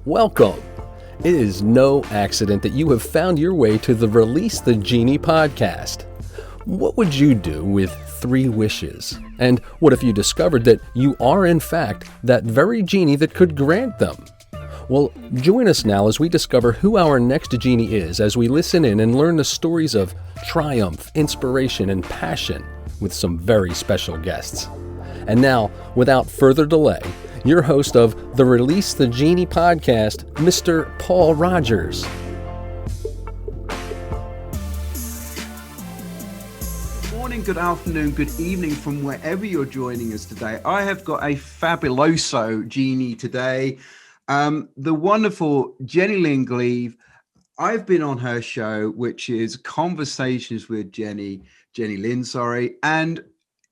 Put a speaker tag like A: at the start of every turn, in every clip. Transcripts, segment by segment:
A: Welcome. It is no accident that you have found your way to the Release the Genie podcast. What would you do with 3 wishes? And what if you discovered that you are in fact that very genie that could grant them? Well, join us now as we discover who our next genie is as we listen in and learn the stories of triumph, inspiration, and passion with some very special guests. And now, without further delay, your host of the Release the Genie podcast, Mr. Paul Rogers.
B: Good morning, good afternoon, good evening from wherever you're joining us today. I have got a fabuloso genie today, the wonderful Jennylyn Gleave. I've been on her show, which is Conversations with Jennylyn, and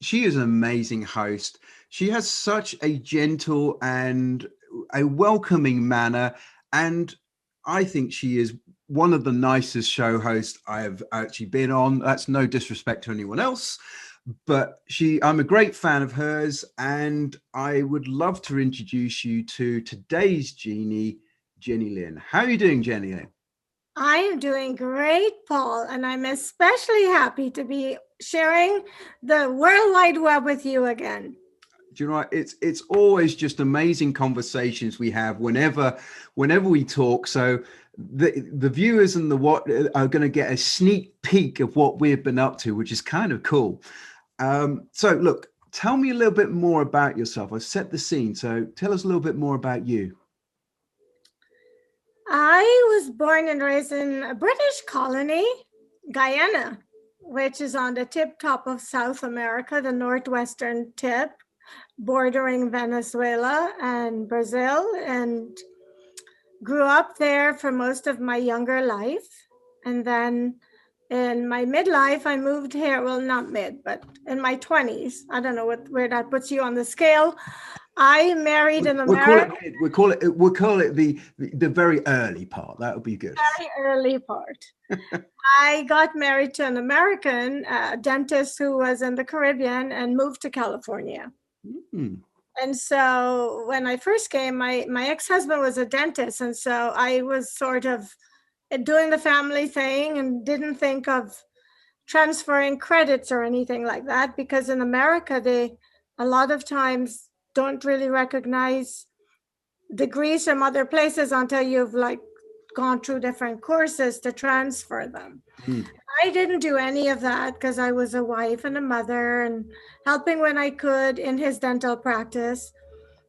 B: she is an amazing host. She has such a gentle and a welcoming manner, and I think she is one of the nicest show hosts I have actually been on. That's no disrespect to anyone else, but I'm a great fan of hers, and I would love to introduce you to today's genie, Jennylyn. How are you doing, Jennylyn?
C: I am doing great, Paul, and I'm especially happy to be sharing the World Wide Web with you again.
B: Do you know what? It's always just amazing conversations we have whenever we talk. So the viewers and the what are going to get a sneak peek of what we've been up to, which is kind of cool. So look, tell me a little bit more about yourself. I've set the scene. So tell us a little bit more about you.
C: I was born and raised in a British colony, Guyana, which is on the tip top of South America, the northwestern tip, bordering Venezuela and Brazil, and grew up there for most of my younger life. And then in my midlife, I moved here. Well, not mid, but in my 20s. I don't know where that puts you on the scale. I married an American.
B: We'll call it the very early part. That would be good.
C: Very early part. I got married to an American dentist who was in the Caribbean and moved to California. Mm-hmm. And so when I first came, my ex-husband was a dentist. And so I was sort of doing the family thing and didn't think of transferring credits or anything like that, because in America, they a lot of times don't really recognize degrees from other places until you've gone through different courses to transfer them. Mm. I didn't do any of that because I was a wife and a mother and helping when I could in his dental practice.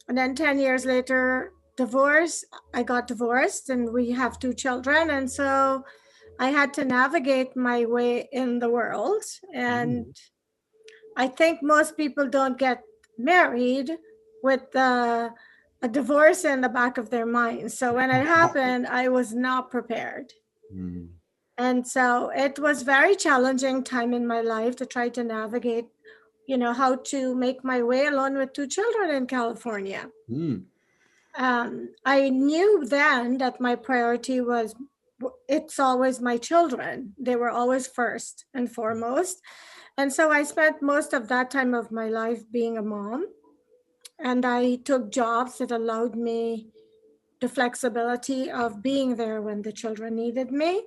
C: And then 10 years later, I got divorced and we have 2 children. And so I had to navigate my way in the world. And I think most people don't get married with a divorce in the back of their mind. So when it happened, I was not prepared. Mm. And so it was very challenging time in my life to try to navigate, how to make my way alone with 2 children in California. Mm. I knew then that my priority was, it's always my children. They were always first and foremost. And so I spent most of that time of my life being a mom. And I took jobs that allowed me the flexibility of being there when the children needed me.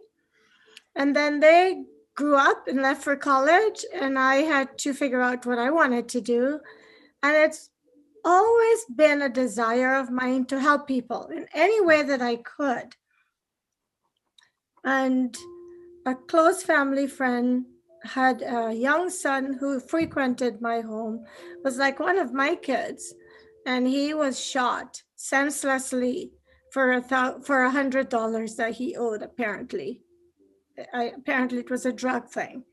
C: And then they grew up and left for college, and I had to figure out what I wanted to do. And it's always been a desire of mine to help people in any way that I could. And a close family friend had a young son who frequented my home, was like one of my kids. And he was shot senselessly for $100 that he owed, apparently. Apparently it was a drug thing.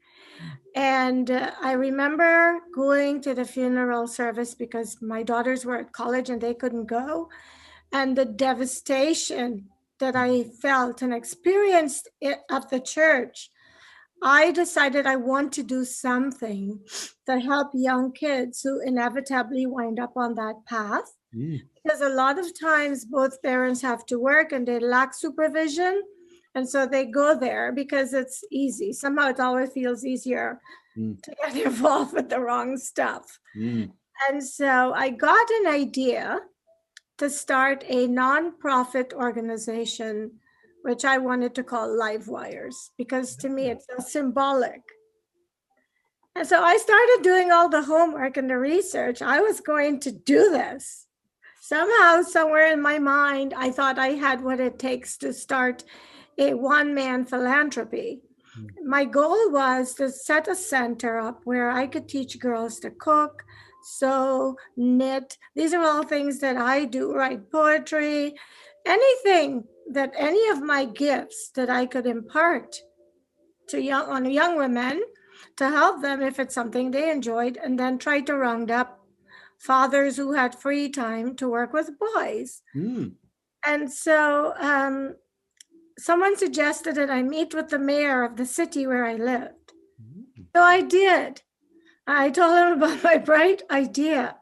C: And I remember going to the funeral service because my daughters were at college and they couldn't go. And the devastation that I felt and experienced at the church, I decided I want to do something to help young kids who inevitably wind up on that path. Because a lot of times both parents have to work and they lack supervision. And so they go there because it's easy. Somehow it always feels easier to get involved with the wrong stuff. And so I got an idea to start a nonprofit organization, which I wanted to call Live Wires, because to me it's so symbolic. And so I started doing all the homework and the research. I was going to do this. Somehow, somewhere in my mind, I thought I had what it takes to start a one-man philanthropy. My goal was to set a center up where I could teach girls to cook, sew, knit. These are all things that I do, write poetry, anything that any of my gifts that I could impart to young women to help them if it's something they enjoyed, and then try to round up fathers who had free time to work with boys. And so someone suggested that I meet with the mayor of the city where I lived. So I did. I told him about my bright idea.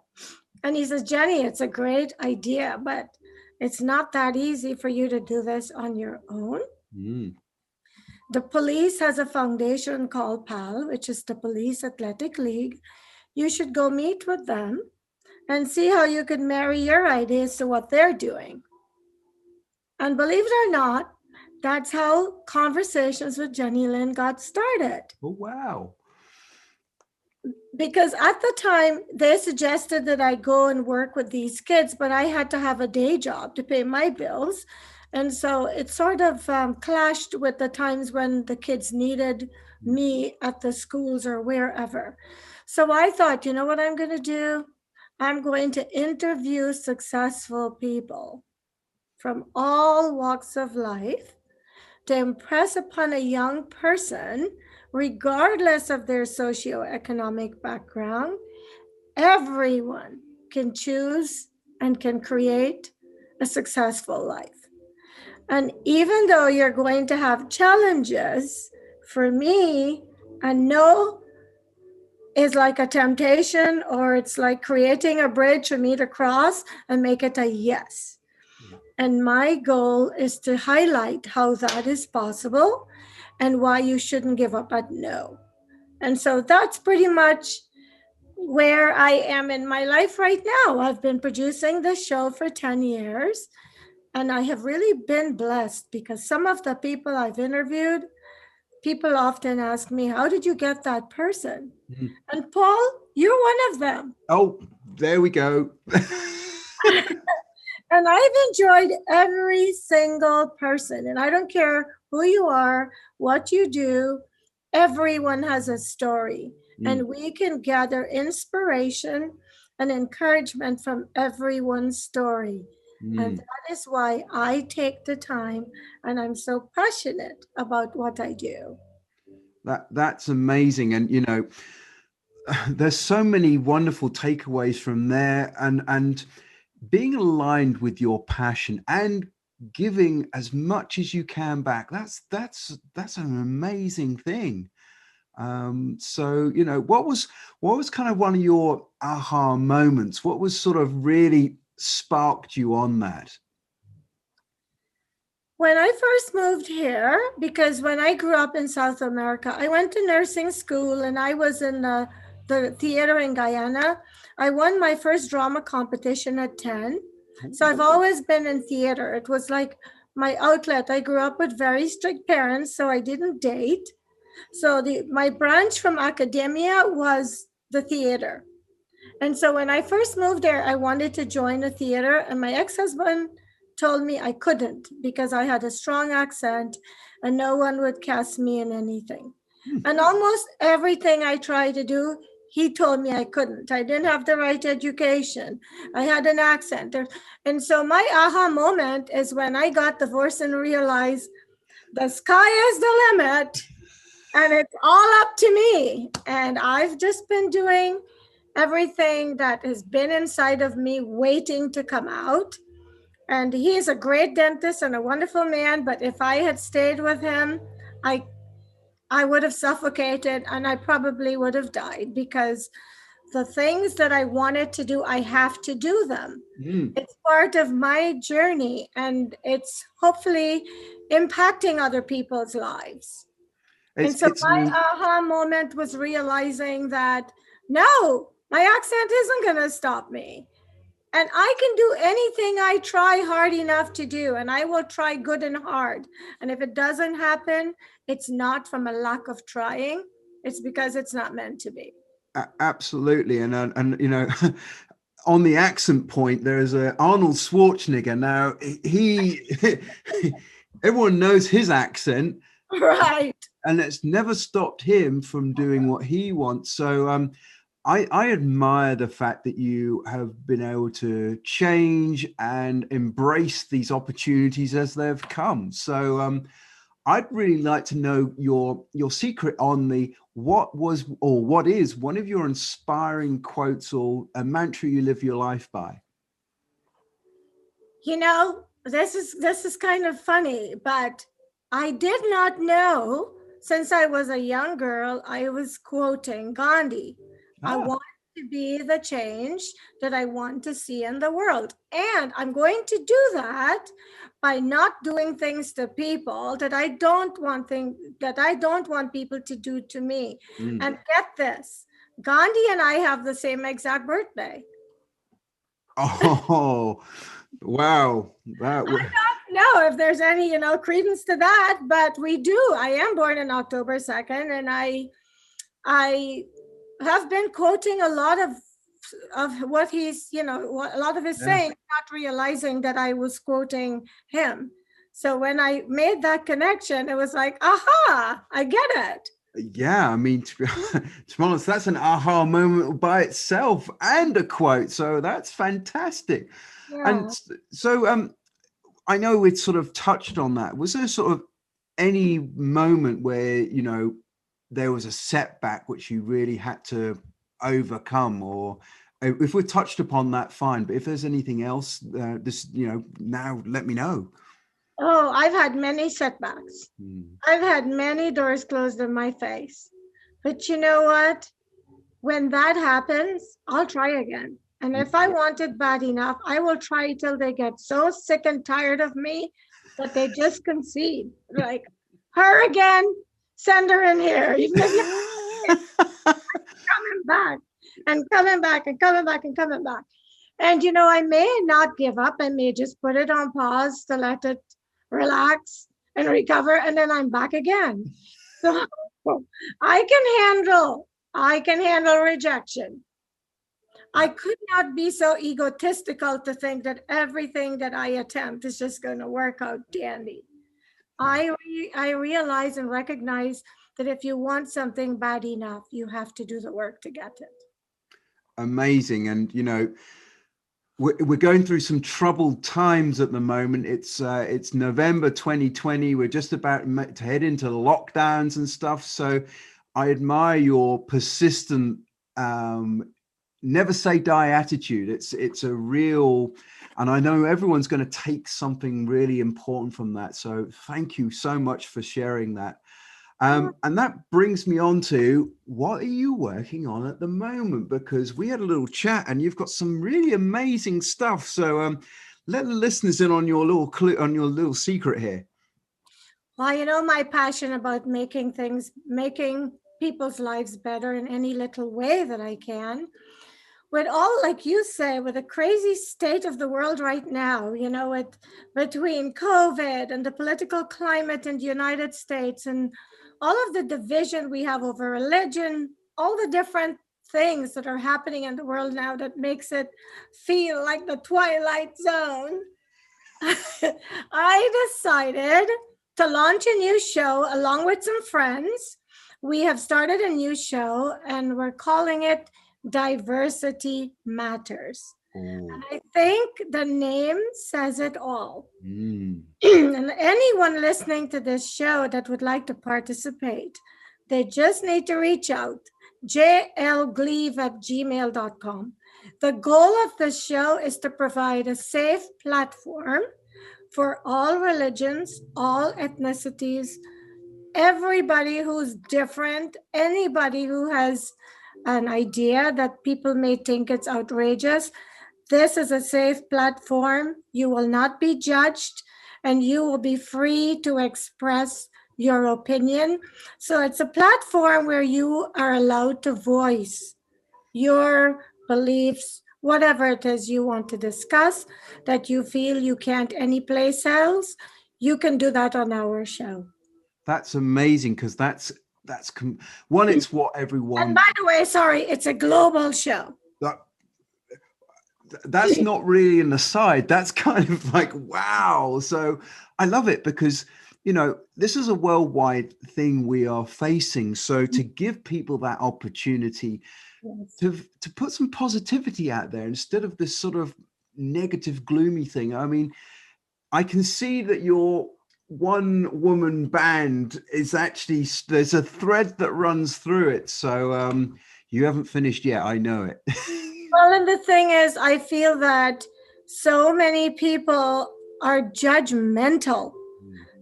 C: And he says, Jenny, it's a great idea, but it's not that easy for you to do this on your own. The police has a foundation called PAL, which is the Police Athletic League. You should go meet with them and see how you could marry your ideas to what they're doing. And believe it or not, that's how conversations with Jennylyn got started.
B: Oh, wow.
C: Because at the time, they suggested that I go and work with these kids, but I had to have a day job to pay my bills. And so it sort of clashed with the times when the kids needed me at the schools or wherever. So I thought, you know what I'm going to do? I'm going to interview successful people from all walks of life to impress upon a young person, regardless of their socioeconomic background. Everyone can choose and can create a successful life. And even though you're going to have challenges, for me, a no is like a temptation, or it's like creating a bridge for me to cross and make it a yes. And my goal is to highlight how that is possible and why you shouldn't give up at no. And so that's pretty much where I am in my life right now. I've been producing this show for 10 years. And I have really been blessed because some of the people I've interviewed, people often ask me, how did you get that person? And Paul, you're one of them.
B: Oh, there we go.
C: And I've enjoyed every single person. And I don't care who you are, what you do, everyone has a story. And we can gather inspiration and encouragement from everyone's story. And that is why I take the time and I'm so passionate about what I do.
B: That's amazing. And, you know, there's so many wonderful takeaways from there, and being aligned with your passion and giving as much as you can back. That's an amazing thing. So, you know, what was kind of one of your aha moments? What was sort of really sparked you on that?
C: When I first moved here, because when I grew up in South America, I went to nursing school and I was in the theater in Guyana. I won my first drama competition at 10. So I've always been in theater. It was like my outlet. I grew up with very strict parents, so I didn't date. So my branch from academia was the theater. And so when I first moved there, I wanted to join a theater, and my ex-husband told me I couldn't because I had a strong accent and no one would cast me in anything. And almost everything I tried to do, he told me I couldn't. I didn't have the right education. I had an accent. And so my aha moment is when I got divorced and realized the sky is the limit and it's all up to me. And I've just been doing everything that has been inside of me waiting to come out. And he is a great dentist and a wonderful man. But if I had stayed with him, I would have suffocated and I probably would have died, because the things that I wanted to do, I have to do them. It's part of my journey and it's hopefully impacting other people's lives. And so my aha moment was realizing that, no, my accent isn't going to stop me. And I can do anything I try hard enough to do, and I will try good and hard. And if it doesn't happen, it's not from a lack of trying. It's because it's not meant to be.
B: Absolutely. And you know, on the accent point, there's a Arnold Schwarzenegger. Now he everyone knows his accent,
C: Right.
B: and it's never stopped him from doing what he wants. So I admire the fact that you have been able to change and embrace these opportunities as they've come. So I'd really like to know your secret on the what was or what is one of your inspiring quotes or a mantra you live your life by.
C: You know, this is kind of funny, but I did not know since I was a young girl, I was quoting Gandhi. I want to be the change that I want to see in the world. And I'm going to do that by not doing things to people that I don't want people to do to me. And get this, Gandhi and I have the same exact birthday.
B: Oh, wow.
C: I don't know if there's any, credence to that, but we do. I am born on October 2nd, and I have been quoting a lot of what he's, a lot of his saying, not realizing that I was quoting him. So when I made that connection, it was like, aha, I get it.
B: Yeah, I mean, to be honest, that's an aha moment by itself and a quote. So that's fantastic. Yeah. And so I know we'd sort of touched on that. Was there sort of any moment where, there was a setback which you really had to overcome? Or if we touched upon that, fine. But if there's anything else, now let me know.
C: Oh, I've had many setbacks. I've had many doors closed in my face. But you know what? When that happens, I'll try again. And if I want it bad enough, I will try till they get so sick and tired of me that they just concede. Like, her again, send her in here. Even if coming back and coming back and coming back and coming back. And, I may not give up. I may just put it on pause to let it relax and recover, and then I'm back again. So I can handle rejection. I could not be so egotistical to think that everything that I attempt is just going to work out dandy. I realize and recognize that if you want something bad enough, you have to do the work to get it.
B: Amazing. And we're going through some troubled times at the moment. It's November 2020. We're just about to head into the lockdowns and stuff. So I admire your persistent, never say die attitude. It's a real, and I know everyone's going to take something really important from that. So thank you so much for sharing that. And that brings me on to, what are you working on at the moment? Because we had a little chat and you've got some really amazing stuff. So let the listeners in on your little secret here.
C: Well, my passion about making people's lives better in any little way that I can. With all, like you say, with the crazy state of the world right now, between COVID and the political climate in the United States and all of the division we have over religion, all the different things that are happening in the world now that makes it feel like the Twilight Zone, I decided to launch a new show along with some friends. We have started a new show and we're calling it Diversity Matters. And I think the name says it all. And anyone listening to this show that would like to participate, they just need to reach out, jlgleave@gmail.com. The goal of the show is to provide a safe platform for all religions, all ethnicities, everybody who's different, anybody who has an idea that people may think it's outrageous. This is a safe platform. You will not be judged and you will be free to express your opinion. So it's a platform where you are allowed to voice your beliefs whatever it is you want to discuss that you feel you can't anyplace else, you can do that on our show.
B: That's amazing, because one, it's what everyone.
C: And by the way, sorry, it's a global show.
B: That's not really an aside. That's kind of like, wow. So I love it, because, you know, this is a worldwide thing we are facing. So to give people that opportunity, yes, to put some positivity out there instead of this sort of negative, gloomy thing. I mean, I can see that your one woman band is actually, there's a thread that runs through it. So you haven't finished yet. I know it.
C: Well, and the thing is, I feel that so many people are judgmental.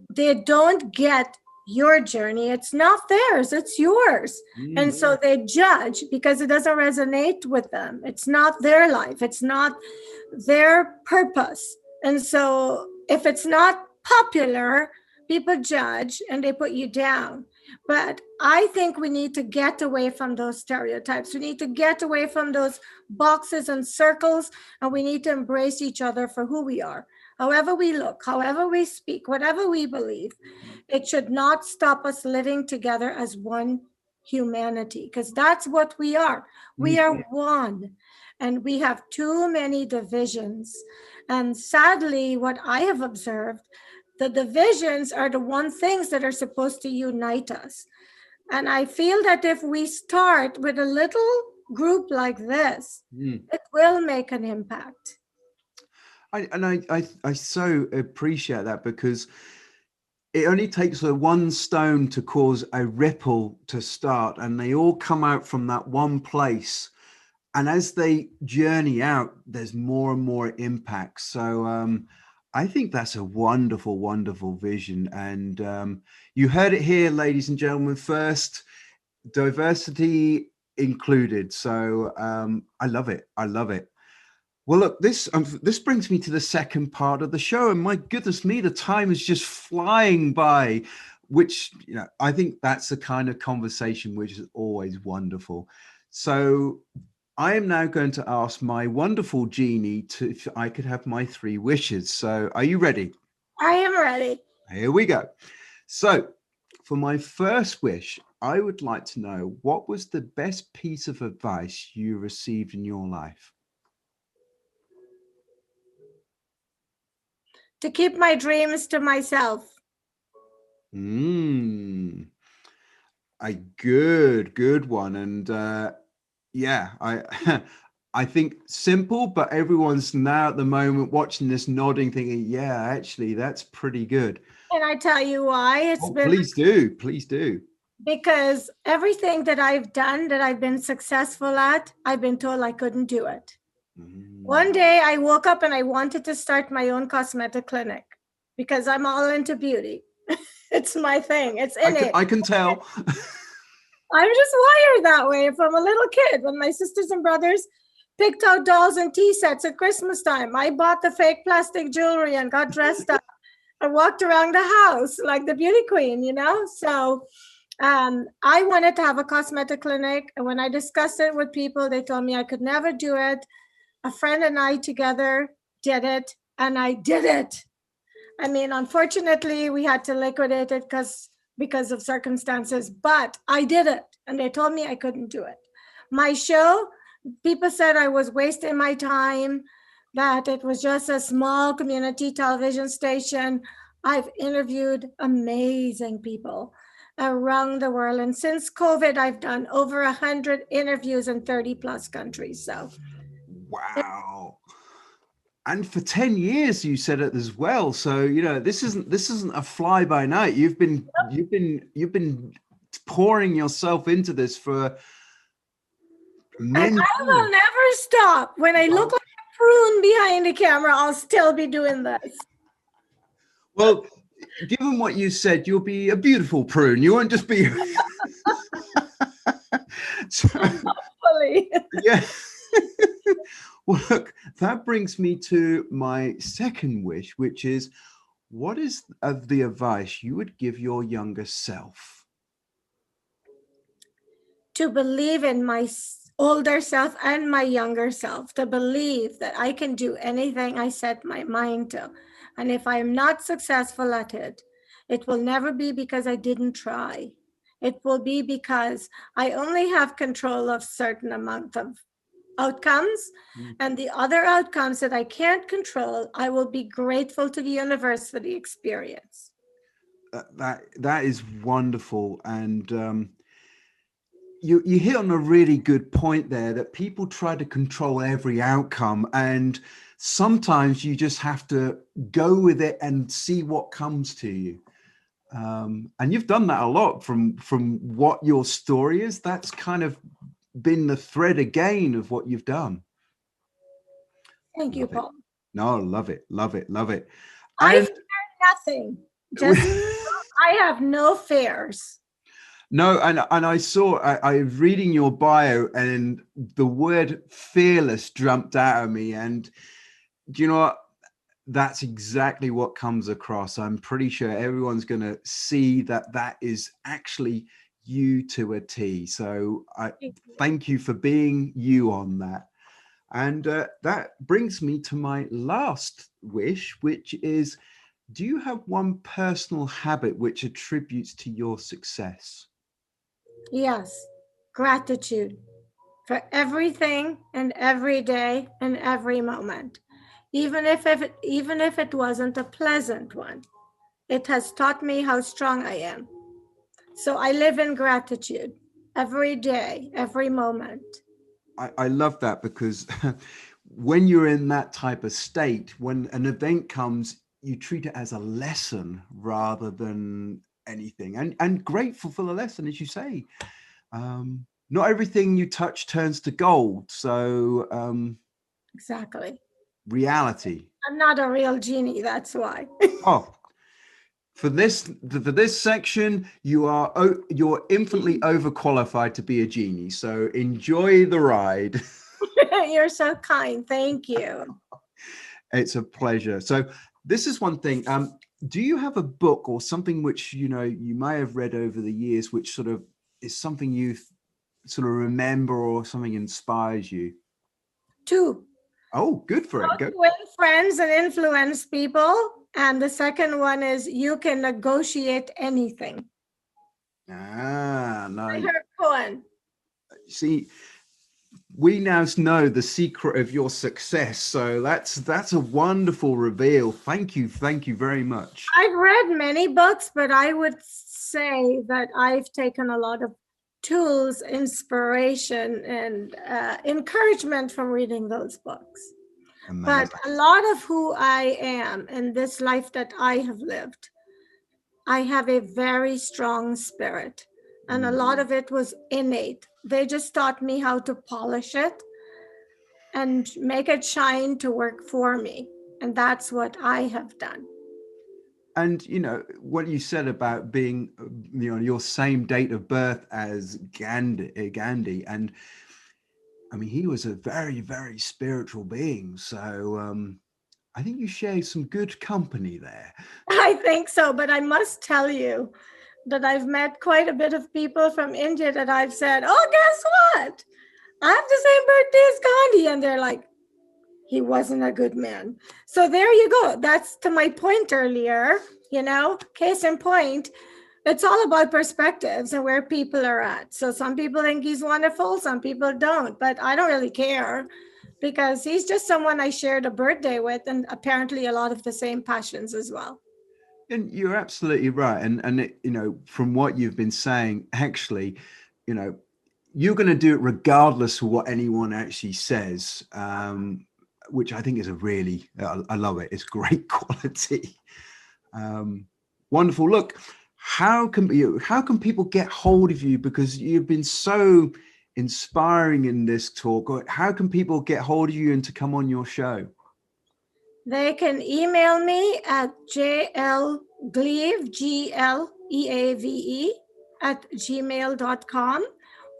C: They don't get your journey. It's not theirs, it's yours. And so they judge because it doesn't resonate with them. It's not their life. It's not their purpose. And so if it's not popular, people judge and they put you down. But I think we need to get away from those stereotypes. We need to get away from those boxes and circles, and we need to embrace each other for who we are. However we look, however we speak, whatever we believe, it should not stop us living together as one humanity, because that's what we are. We are one, and we have too many divisions. And sadly, what I have observed, the divisions are the one things that are supposed to unite us. And I feel that if we start with a little group like this, it will make an impact.
B: I so appreciate that, because it only takes one stone to cause a ripple to start, and they all come out from that one place. And as they journey out, there's more and more impact. So I think that's a wonderful, wonderful vision. And you heard it here, ladies and gentlemen, first, diversity included. So I love it. I love it. Well, look, this brings me to the second part of the show. And my goodness me, the time is just flying by, which, you know, I think that's the kind of conversation which is always wonderful. So I am now going to ask my wonderful Genie if I could have my 3 wishes. So are you ready?
C: I am ready.
B: Here we go. So for my first wish, I would like to know, what was the best piece of advice you received in your life?
C: To keep my dreams to myself.
B: A good one. And yeah, I think simple, but everyone's now at the moment watching this nodding, thinking, yeah, actually, that's pretty good.
C: Can I tell you why?
B: Please do.
C: Because everything that I've done, that I've been successful at, I've been told I couldn't do it. One day I woke up and I wanted to start my own cosmetic clinic because I'm all into beauty. It's my thing. It's innate.
B: I can tell.
C: I'm just wired that way from a little kid. When my sisters and brothers picked out dolls and tea sets at Christmas time, I bought the fake plastic jewelry and got dressed up. I walked around the house like the beauty queen, you know? So I wanted to have a cosmetic clinic. And when I discussed it with people, they told me I could never do it. A friend and I together did it, and I did it. I mean, unfortunately, we had to liquidate it because of circumstances, but I did it, and they told me I couldn't do it. My show, people said I was wasting my time, that it was just a small community television station. I've interviewed amazing people around the world, and since COVID, I've done over 100 interviews in 30 plus countries. So.
B: Wow. And for 10 years you said it as well. So, you know, this isn't a fly by night. You've been pouring yourself into this for many years.
C: I will never stop. When I look like a prune behind the camera, I'll still be doing this.
B: Well, given what you said, you'll be a beautiful prune. You won't just be so,
C: hopefully.
B: Yeah. Well, look, that brings me to my second wish, which is, what is the advice you would give your younger self?
C: To believe in older self and my younger self to believe that I can do anything I set my mind to. And if I'm not successful at it, it will never be because I didn't try. It will be because I only have control of certain amount of outcomes, and the other outcomes that I can't control, I will be grateful to the universe for the experience.
B: That is wonderful, and you hit on a really good point there, that people try to control every outcome, and sometimes you just have to go with it and see what comes to you. And you've done that a lot from what your story is. That's kind of been the thread again of what you've done.
C: Thank you, Paul.
B: No, love it, love it, love it.
C: I fear nothing. Just I have no fears.
B: No, and I saw, I was reading your bio, and the word fearless jumped out at me. And do you know what? That's exactly what comes across. I'm pretty sure everyone's going to see that that is actually you to a T. So I thank you for being you on that. And that brings me to my last wish, which is, do you have one personal habit which attributes to your success?
C: Yes, gratitude for everything and every day and every moment. Even if it wasn't a pleasant one, it has taught me how strong I am. So I live in gratitude every day, every moment.
B: I love that, because when you're in that type of state, when an event comes, you treat it as a lesson rather than anything, and grateful for the lesson, as you say. Not everything you touch turns to gold. So
C: Exactly.
B: reality.
C: I'm not a real genie, that's why.
B: Oh, for this section, you're infinitely overqualified to be a genie. So enjoy the ride.
C: You're so kind. Thank you.
B: It's a pleasure. So this is one thing. Do you have a book or something which you may have read over the years, which sort of is something you sort of remember, or something inspires you?
C: 2.
B: Oh, good for it.
C: How to win friends and influence people. And the second one is You Can Negotiate Anything.
B: No.
C: I heard Cohen.
B: See, we now know the secret of your success. So that's a wonderful reveal. Thank you very much.
C: I've read many books, but I would say that I've taken a lot of tools, inspiration, and encouragement from reading those books. Amazing. But a lot of who I am in this life that I have lived, I have a very strong spirit, and a lot of it was innate. They just taught me how to polish it and make it shine to work for me. And that's what I have done.
B: And, what you said about being, your same date of birth as Gandhi, and I mean, he was a very, very spiritual being. So I think you share some good company there.
C: I think so. But I must tell you that I've met quite a bit of people from India that I've said, oh, guess what? I have the same birthday as Gandhi. And they're like, he wasn't a good man. So there you go. That's to my point earlier, case in point. It's all about perspectives and where people are at. So some people think he's wonderful, some people don't, but I don't really care, because he's just someone I shared a birthday with, and apparently a lot of the same passions as well.
B: And you're absolutely right. And from what you've been saying, actually, you're going to do it regardless of what anyone actually says, which I think is I love it. It's great quality. Wonderful. Look, how can people get hold of you? Because you've been so inspiring in this talk. How can people get hold of you and to come on your show?
C: They can email me at jlgleave, GLEAVE, @gmail.com,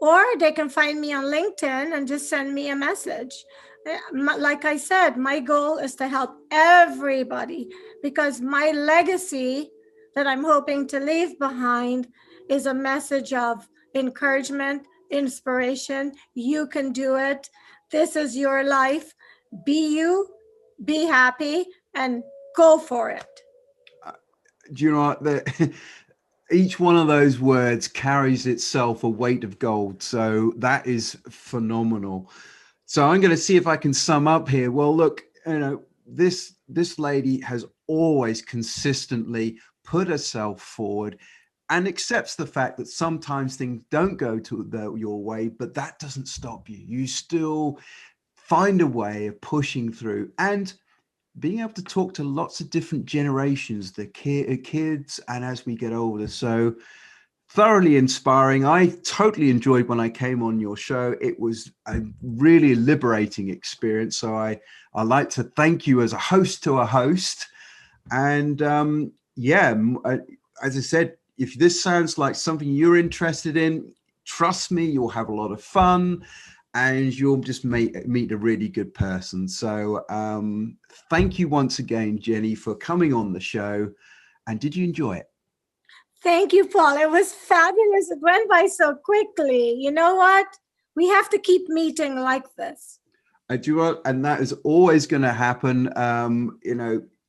C: or they can find me on LinkedIn and just send me a message. Like I said, my goal is to help everybody, because my legacy that I'm hoping to leave behind is a message of encouragement, inspiration. You can do it. This is your life. Be you, be happy, and go for it.
B: Do you know what? Each one of those words carries itself a weight of gold. So that is phenomenal. So I'm going to see if I can sum up here. Well, look, this lady has always consistently put herself forward and accepts the fact that sometimes things don't go your way, but that doesn't stop you. You still find a way of pushing through and being able to talk to lots of different generations, the kids, and as we get older. So thoroughly inspiring. I totally enjoyed when I came on your show. It was a really liberating experience. So I like to thank you as a host to a host. And as I said, if this sounds like something you're interested in, trust me, you'll have a lot of fun and you'll just meet a really good person. So thank you once again, Jenny, for coming on the show. And did you enjoy it?
C: Thank you, Paul. It was fabulous. It went by so quickly. You know what? We have to keep meeting like this.
B: I do, and that is always going to happen. I'm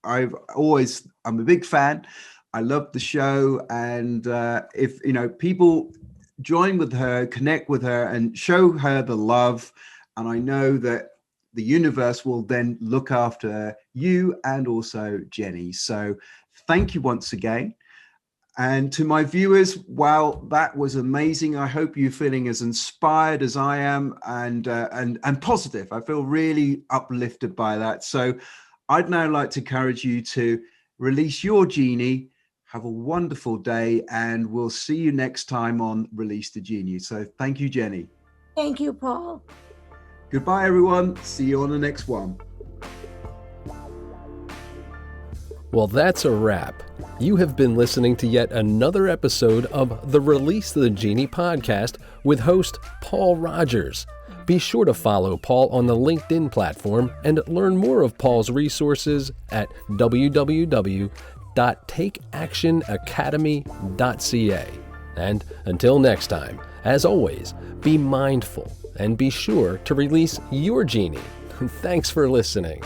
B: a big fan. I love the show. And if, people join with her, connect with her and show her the love. And I know that the universe will then look after you and also Jenny. So thank you once again. And to my viewers, wow, that was amazing. I hope you're feeling as inspired as I am and positive. I feel really uplifted by that. So I'd now like to encourage you to release your genie. Have a wonderful day, and we'll see you next time on Release the Genie. So thank you, Jenny.
C: Thank you, Paul.
B: Goodbye, everyone. See you on the next one.
A: Well, that's a wrap. You have been listening to yet another episode of the Release the Genie podcast with host Paul Rogers. Be sure to follow Paul on the LinkedIn platform and learn more of Paul's resources at www.takeactionacademy.ca. And until next time, as always, be mindful and be sure to release your genie. Thanks for listening.